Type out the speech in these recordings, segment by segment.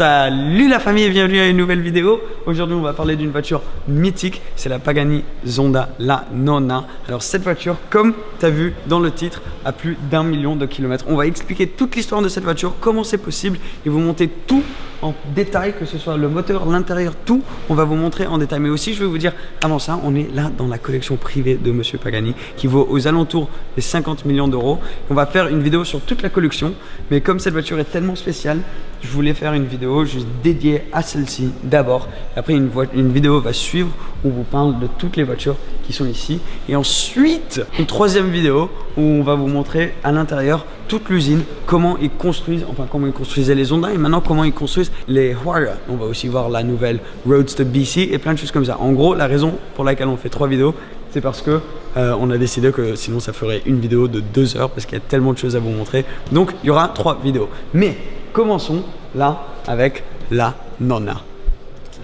Salut la famille et bienvenue à une nouvelle vidéo. Aujourd'hui on va parler d'une voiture mythique, c'est la Pagani Zonda, la Nonna. Alors cette voiture, comme tu as vu dans le titre, a plus d'1 million de kilomètres. On va expliquer toute l'histoire de cette voiture, comment c'est possible et vous montrer tout en détail, que ce soit le moteur, l'intérieur, tout, on va vous montrer en détail. Mais aussi je vais vous dire, avant ça, on est là dans la collection privée de Monsieur Pagani qui vaut aux alentours des 50 millions d'euros. On va faire une vidéo sur toute la collection, mais comme cette voiture est tellement spéciale, je voulais faire une vidéo juste dédiée à celle-ci d'abord. Après une vidéo va suivre où on vous parle de toutes les voitures qui sont ici. Et ensuite, une troisième vidéo où on va vous montrer à l'intérieur toute l'usine, comment ils construisent, enfin comment ils construisaient les Honda et maintenant comment ils construisent les Huayra. On va aussi voir la nouvelle Roadster BC et plein de choses comme ça. En gros, la raison pour laquelle on fait 3 vidéos, c'est parce que on a décidé que sinon ça ferait une vidéo de 2 heures parce qu'il y a tellement de choses à vous montrer. Donc il y aura 3 vidéos. Mais commençons là avec la Nonna.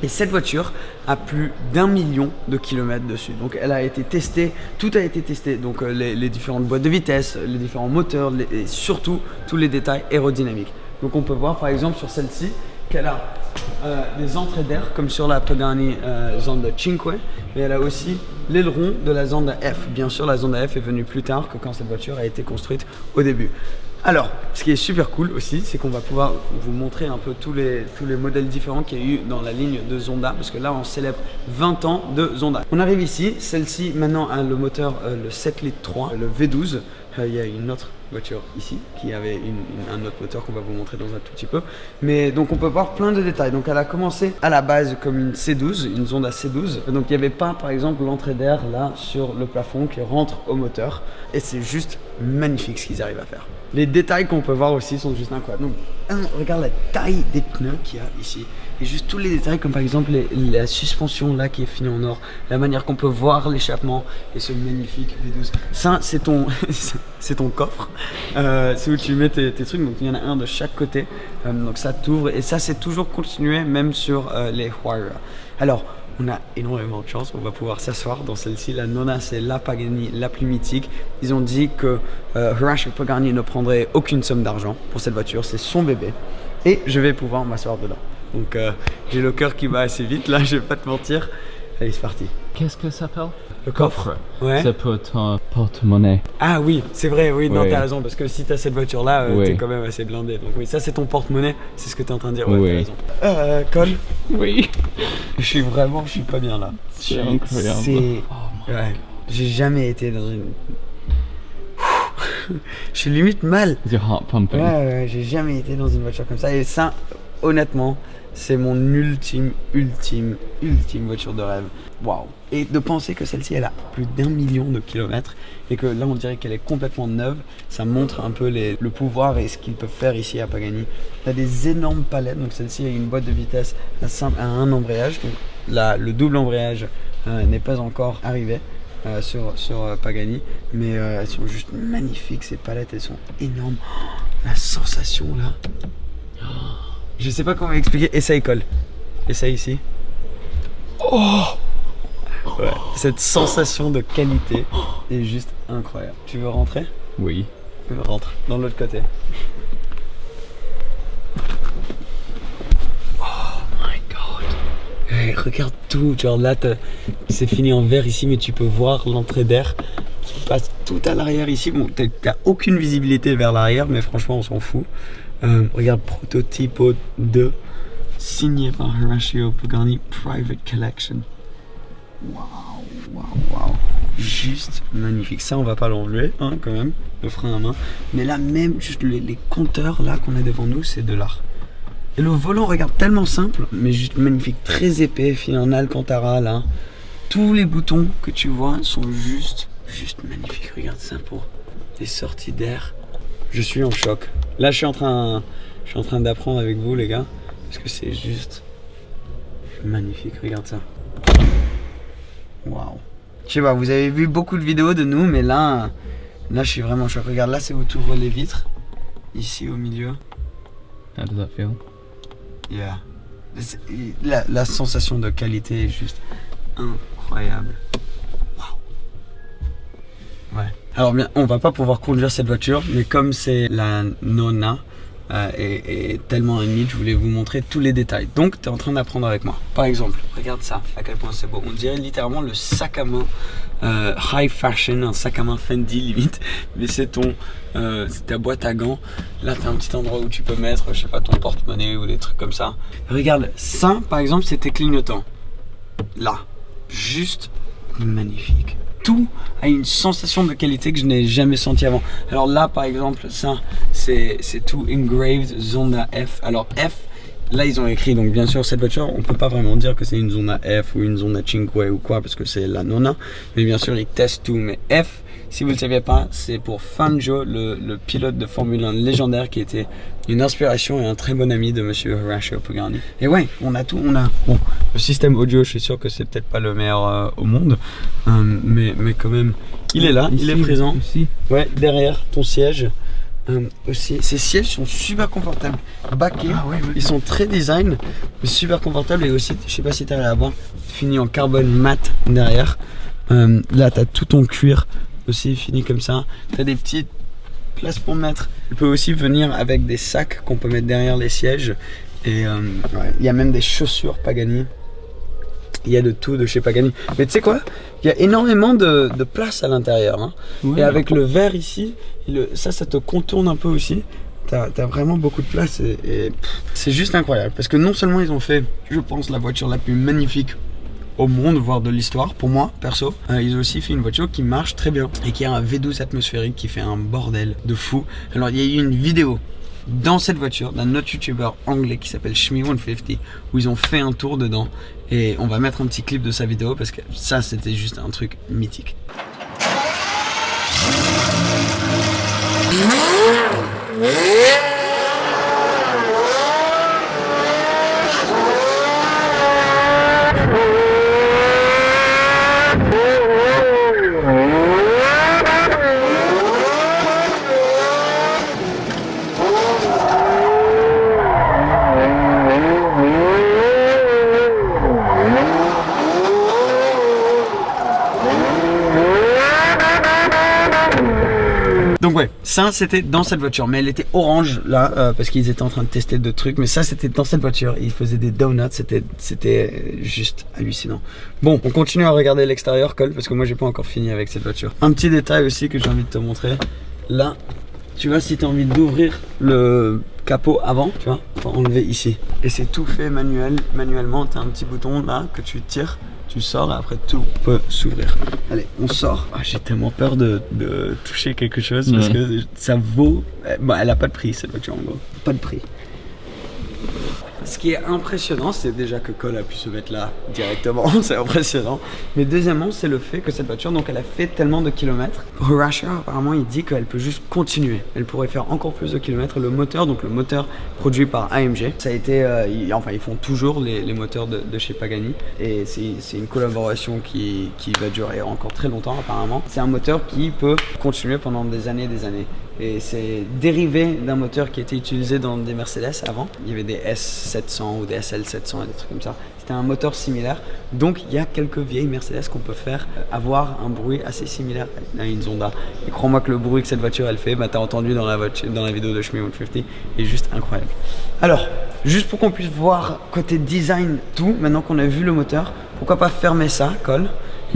Et cette voiture a plus d'1 million de kilomètres dessus. Donc elle a été testée, tout a été testé. Donc les différentes boîtes de vitesse, les différents moteurs et surtout tous les détails aérodynamiques. Donc on peut voir par exemple sur celle-ci qu'elle a des entrées d'air comme sur la Pagani Zonda 5, mais elle a aussi l'aileron de la Zonda F. Bien sûr, la Zonda F est venue plus tard que quand cette voiture a été construite au début. Alors, ce qui est super cool aussi, c'est qu'on va pouvoir vous montrer un peu tous les modèles différents qu'il y a eu dans la ligne de Zonda, parce que là, on célèbre 20 ans de Zonda. On arrive ici, celle-ci maintenant a le moteur, le 7 litres 3, le V12. Il y a une autre voiture ici qui avait un autre moteur qu'on va vous montrer dans un tout petit peu. Mais donc on peut voir plein de détails. Donc elle a commencé à la base comme une C12, une Zonda C12. Donc il n'y avait pas par exemple l'entrée d'air là sur le plafond qui rentre au moteur. Et c'est juste magnifique ce qu'ils arrivent à faire. Les détails qu'on peut voir aussi sont juste incroyables. Donc regarde la taille des pneus qu'il y a ici. Et juste tous les détails comme par exemple la suspension là qui est finie en or. La manière qu'on peut voir l'échappement et ce magnifique V12. Ça c'est ton, c'est ton coffre. C'est où tu mets tes trucs. Donc il y en a un de chaque côté. Donc ça t'ouvre. Et ça c'est toujours continué même sur les Huayra. Alors on a énormément de chance, on va pouvoir s'asseoir dans celle-ci. La Nonna, c'est la Pagani la plus mythique. Ils ont dit que Horacio Pagani ne prendrait aucune somme d'argent pour cette voiture, c'est son bébé. Et je vais pouvoir m'asseoir dedans. Donc j'ai le cœur qui bat assez vite, là je vais pas te mentir. Allez, c'est parti. Qu'est-ce que ça s'appelle? Le coffre. Ouais. C'est pour ton porte-monnaie. Ah oui, c'est vrai, oui, non, Oui. t'as raison, parce que si t'as cette voiture-là, Oui. t'es quand même assez blindé. Donc oui, ça c'est ton porte-monnaie, c'est ce que t'es en train de dire, ouais, Oui. t'as raison. Cole, Oui. je suis pas bien là. C'est incroyable. C'est... Oh Ouais, j'ai jamais été dans une... Je suis limite mal. Your heart pumping. Ouais, j'ai jamais été dans une voiture comme ça. Et ça, honnêtement, c'est mon ultime voiture de rêve. Waouh. Et de penser que celle-ci, elle a plus d'1 million de kilomètres et que là, on dirait qu'elle est complètement neuve. Ça montre un peu le pouvoir et ce qu'ils peuvent faire ici à Pagani. Tu as des énormes palettes. Donc celle-ci a une boîte de vitesse à un embrayage. Donc là, le double embrayage n'est pas encore arrivé. Sur Pagani, mais elles sont juste magnifiques, ces palettes, elles sont énormes. Oh, la sensation là, je sais pas comment expliquer. Essaye, Cole, essaye ici. Oh ouais. Cette sensation de qualité est juste incroyable. Tu veux rentrer? Oui. Rentre dans l'autre côté. Hey, regarde tout, genre là c'est fini en vert ici, mais tu peux voir l'entrée d'air qui passe tout à l'arrière ici. Bon, t'as aucune visibilité vers l'arrière, mais franchement on s'en fout. Regarde, Prototypo 2, signé par Horacio Pagani Private Collection. Waouh. Juste magnifique. Ça on va pas l'enlever, hein, quand même, le frein à main. Mais là même, juste les compteurs là qu'on a devant nous, c'est de l'art. Et le volant, regarde, tellement simple, mais juste magnifique, très épais, fait en Alcantara là. Tous les boutons que tu vois sont juste magnifiques. Regarde ça pour les sorties d'air. Je suis en choc. Là, je suis en train d'apprendre avec vous, les gars, parce que c'est juste magnifique. Regarde ça. Waouh. Je sais pas, vous avez vu beaucoup de vidéos de nous, mais là, je suis vraiment en choc. Regarde, là, c'est où tu ouvres les vitres, ici au milieu. How does that feel? Yeah. La sensation de qualité est juste incroyable. Wow. Ouais. Alors bien, on va pas pouvoir conduire cette voiture, mais comme c'est la Nonna, est tellement unique. Je voulais vous montrer tous les détails. Donc, tu es en train d'apprendre avec moi. Par exemple, regarde ça, à quel point c'est beau. On dirait littéralement le sac à main high fashion, un sac à main Fendi limite. Mais c'est ta boîte à gants. Là, tu as un petit endroit où tu peux mettre, je sais pas, ton porte-monnaie ou des trucs comme ça. Regarde, ça, par exemple, c'est tes clignotants. Là, juste magnifique. Tout a une sensation de qualité que je n'ai jamais senti avant. Alors là, par exemple, ça, c'est tout engraved Zonda F. Alors F, là ils ont écrit, donc bien sûr cette voiture, on peut pas vraiment dire que c'est une Zonda F ou une Zonda Cinque ou quoi, parce que c'est la Nonna. Mais bien sûr, ils testent tout. Mais F, si vous ne le saviez pas, c'est pour Fangio, le pilote de Formule 1 légendaire qui était une inspiration et un très bon ami de monsieur Horacio Pagani. Et ouais, on a tout, bon, le système audio, je suis sûr que c'est peut-être pas le meilleur au monde, mais quand même, il est là, il est présent. Ici. Ouais, derrière ton siège. Aussi, ces sièges sont super confortables, baquets, ils sont très design, mais super confortables. Et aussi, je sais pas si tu arrives à voir, fini en carbone mat derrière. Là, tu as tout ton cuir aussi fini comme ça. Tu as des petites places pour mettre. Il peut aussi venir avec des sacs qu'on peut mettre derrière les sièges. Et il y a même des chaussures Pagani. Il y a de tout de chez Pagani. Mais tu sais quoi? Il y a énormément de place à l'intérieur. Hein. Ouais. Et avec le verre ici, ça te contourne un peu aussi. T'as vraiment beaucoup de place et c'est juste incroyable. Parce que non seulement ils ont fait, je pense, la voiture la plus magnifique au monde, voire de l'histoire, pour moi, perso. Ils ont aussi fait une voiture qui marche très bien et qui a un V12 atmosphérique qui fait un bordel de fou. Alors, il y a eu une vidéo dans cette voiture d'un autre youtubeur anglais qui s'appelle Shmi150 où ils ont fait un tour dedans et on va mettre un petit clip de sa vidéo parce que ça, c'était juste un truc mythique. Donc ouais, ça c'était dans cette voiture, mais elle était orange là parce qu'ils étaient en train de tester d'autres trucs, mais ça c'était dans cette voiture. Ils faisaient des donuts, c'était juste hallucinant. Bon, on continue à regarder l'extérieur, Cole, parce que moi j'ai pas encore fini avec cette voiture. Un petit détail aussi que j'ai envie de te montrer. Là, tu vois, si tu as envie d'ouvrir le capot avant, tu vois, faut enlever ici. Et c'est tout fait manuellement, tu as un petit bouton là que tu tires. Tu sors et après tout peut s'ouvrir. Allez, on sort. Ah, j'ai tellement peur de toucher quelque chose parce que ça vaut... Bon, elle a pas de prix cette voiture en gros. Pas de prix. Ce qui est impressionnant, c'est déjà que Cole a pu se mettre là directement, c'est impressionnant. Mais deuxièmement, c'est le fait que cette voiture, donc elle a fait tellement de kilomètres. Horacio, apparemment, il dit qu'elle peut juste continuer. Elle pourrait faire encore plus de kilomètres. Le moteur, donc le moteur produit par AMG, ça a été, ils font toujours les moteurs de chez Pagani. Et c'est une collaboration qui va durer encore très longtemps apparemment. C'est un moteur qui peut continuer pendant des années et des années. Et c'est dérivé d'un moteur qui était utilisé dans des Mercedes avant. Il y avait des S700 ou des SL700 et des trucs comme ça. C'était un moteur similaire. Donc il y a quelques vieilles Mercedes qu'on peut faire avoir un bruit assez similaire à une Zonda. Et crois-moi que le bruit que cette voiture elle fait, t'as entendu dans la vidéo de Shmi150, est juste incroyable. Alors, juste pour qu'on puisse voir côté design tout, maintenant qu'on a vu le moteur, pourquoi pas fermer ça, Cole.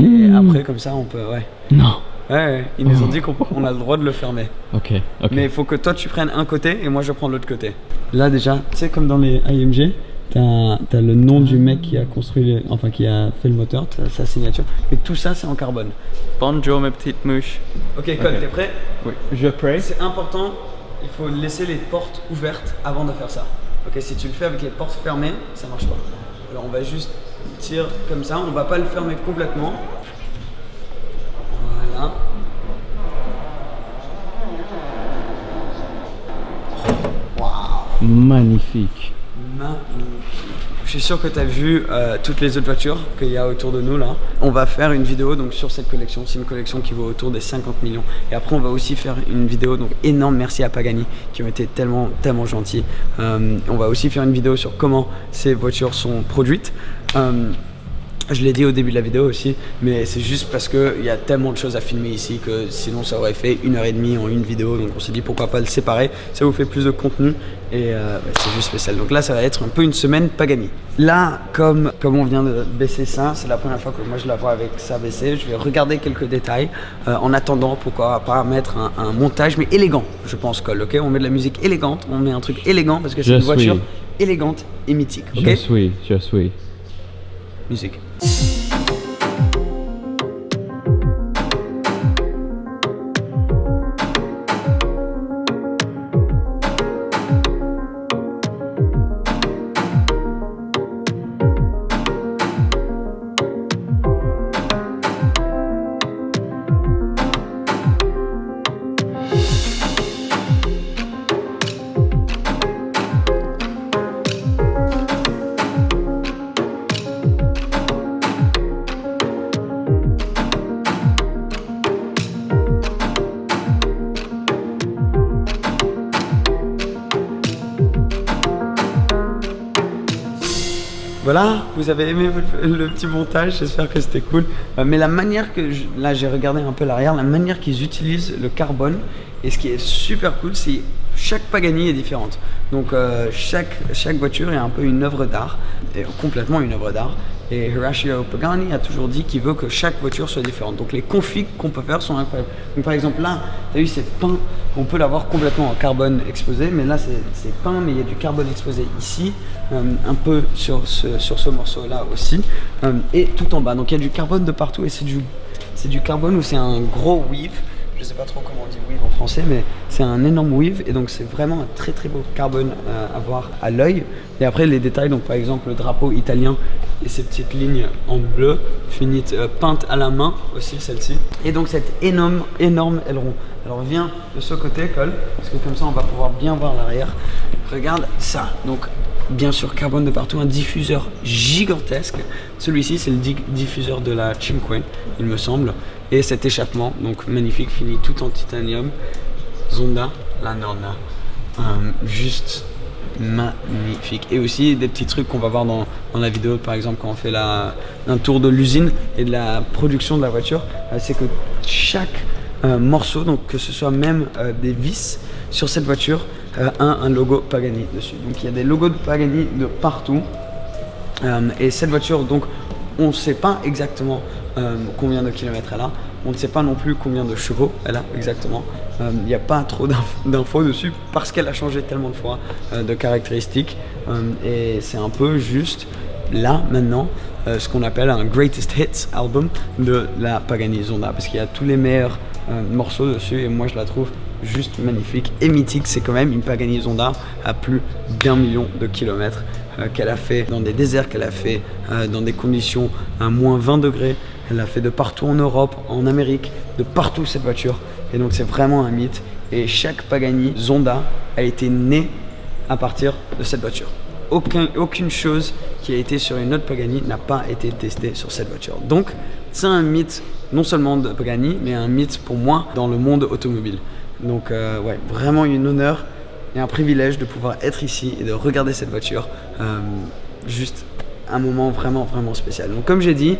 Et après comme ça on peut, Non. Ouais, ils nous ont dit qu'on a le droit de le fermer. Ok. Mais il faut que toi tu prennes un côté et moi je prends l'autre côté. Là déjà, tu sais comme dans les AMG, t'as le nom du mec qui a construit, qui a fait le moteur, t'as sa signature. Et tout ça c'est en carbone. Bonjour mes petites mouches. Ok Cole, t'es prêt? Oui, je prêt. C'est important, il faut laisser les portes ouvertes avant de faire ça. Ok, si tu le fais avec les portes fermées, ça marche pas. Alors on va juste tirer comme ça, on va pas le fermer complètement. Voilà. Waouh. Magnifique. Je suis sûr que tu as vu toutes les autres voitures qu'il y a autour de nous là. On va faire une vidéo donc sur cette collection. C'est une collection qui vaut autour des 50 millions. Et après on va aussi faire une vidéo, donc énorme merci à Pagani qui ont été tellement gentils. On va aussi faire une vidéo sur comment ces voitures sont produites. Je l'ai dit au début de la vidéo aussi, mais c'est juste parce qu'il y a tellement de choses à filmer ici que sinon ça aurait fait 1h30 en une vidéo. Donc on s'est dit pourquoi pas le séparer, ça vous fait plus de contenu et c'est juste spécial. Donc là ça va être un peu une semaine Pagani. Là comme on vient de baisser ça, c'est la première fois que moi je la vois avec ça baissé. Je vais regarder quelques détails en attendant pourquoi pas mettre un montage mais élégant, je pense Cole, ok. On met de la musique élégante, on met un truc élégant parce que c'est une voiture élégante et mythique, ok. Je suis. Musique. Voilà, vous avez aimé le petit montage, j'espère que c'était cool. Mais la manière que, là j'ai regardé un peu l'arrière, la manière qu'ils utilisent le carbone, et ce qui est super cool, c'est chaque Pagani est différente. Donc chaque voiture est un peu une œuvre d'art, complètement une œuvre d'art. Et Horacio Pagani a toujours dit qu'il veut que chaque voiture soit différente. Donc les configs qu'on peut faire sont incroyables. Donc par exemple là, tu as vu c'est peint, on peut l'avoir complètement en carbone exposé, mais là c'est peint, mais il y a du carbone exposé ici, un peu sur ce morceau là aussi, et tout en bas. Donc il y a du carbone de partout et c'est du carbone où c'est un gros weave. Je sais pas trop comment on dit weave en français, mais c'est un énorme weave et donc c'est vraiment un très très beau carbone à voir à l'œil. Et après les détails, donc par exemple le drapeau italien et ces petites lignes en bleu peintes à la main aussi celle-ci. Et donc cet énorme aileron. Alors viens de ce côté Cole, parce que comme ça on va pouvoir bien voir l'arrière. Regarde ça. Donc bien sûr carbone de partout, un diffuseur gigantesque. Celui-ci c'est le diffuseur de la Cinque, il me semble. Et cet échappement, donc magnifique, fini tout en titanium. Zonda la Nonna. Juste magnifique. Et aussi des petits trucs qu'on va voir dans la vidéo, par exemple quand on fait un tour de l'usine et de la production de la voiture, c'est que chaque morceau, donc que ce soit même des vis sur cette voiture, a un logo Pagani dessus. Donc il y a des logos de Pagani de partout. Et cette voiture, donc on ne sait pas exactement combien de kilomètres elle a. On ne sait pas non plus combien de chevaux elle a exactement. Il n'y a pas trop d'infos dessus parce qu'elle a changé tellement de fois de caractéristiques. Et c'est un peu juste là maintenant ce qu'on appelle un Greatest Hits album de la Pagani Zonda, parce qu'il y a tous les meilleurs morceaux dessus et moi je la trouve juste magnifique et mythique. C'est quand même une Pagani Zonda à plus d'1 million de kilomètres qu'elle a fait dans des déserts, qu'elle a fait dans des conditions à moins 20 degrés. Elle l'a fait de partout en Europe, en Amérique, de partout cette voiture. Et donc c'est vraiment un mythe. Et chaque Pagani Zonda a été née à partir de cette voiture. Aucune chose qui a été sur une autre Pagani n'a pas été testée sur cette voiture. Donc c'est un mythe non seulement de Pagani, mais un mythe pour moi dans le monde automobile. Donc ouais, vraiment un honneur et un privilège de pouvoir être ici et de regarder cette voiture. Juste un moment vraiment spécial. Donc comme j'ai dit,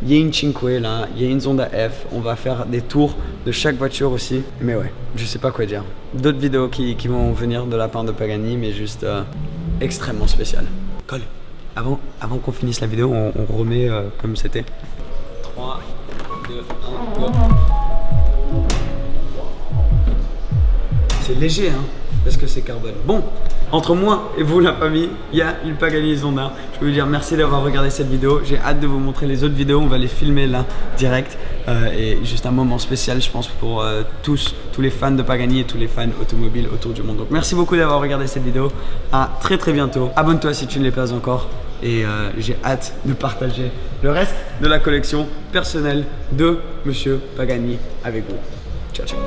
il y a une Cinque là, il y a une Zonda F, on va faire des tours de chaque voiture aussi. Mais ouais, je sais pas quoi dire. D'autres vidéos qui vont venir de la part de Pagani, mais juste extrêmement spécial. Cole, avant qu'on finisse la vidéo, on remet comme c'était. 3, 2, 1, go. C'est léger, hein, parce que c'est carbone. Bon, entre moi et vous, la famille, il y a une Pagani Zonda. Je peux vous dire merci d'avoir regardé cette vidéo. J'ai hâte de vous montrer les autres vidéos. On va les filmer là, direct. Et juste un moment spécial, je pense, pour tous les fans de Pagani et tous les fans automobiles autour du monde. Donc merci beaucoup d'avoir regardé cette vidéo. À très bientôt. Abonne-toi si tu ne l'es pas encore. Et j'ai hâte de partager le reste de la collection personnelle de Monsieur Pagani avec vous. Ciao, ciao.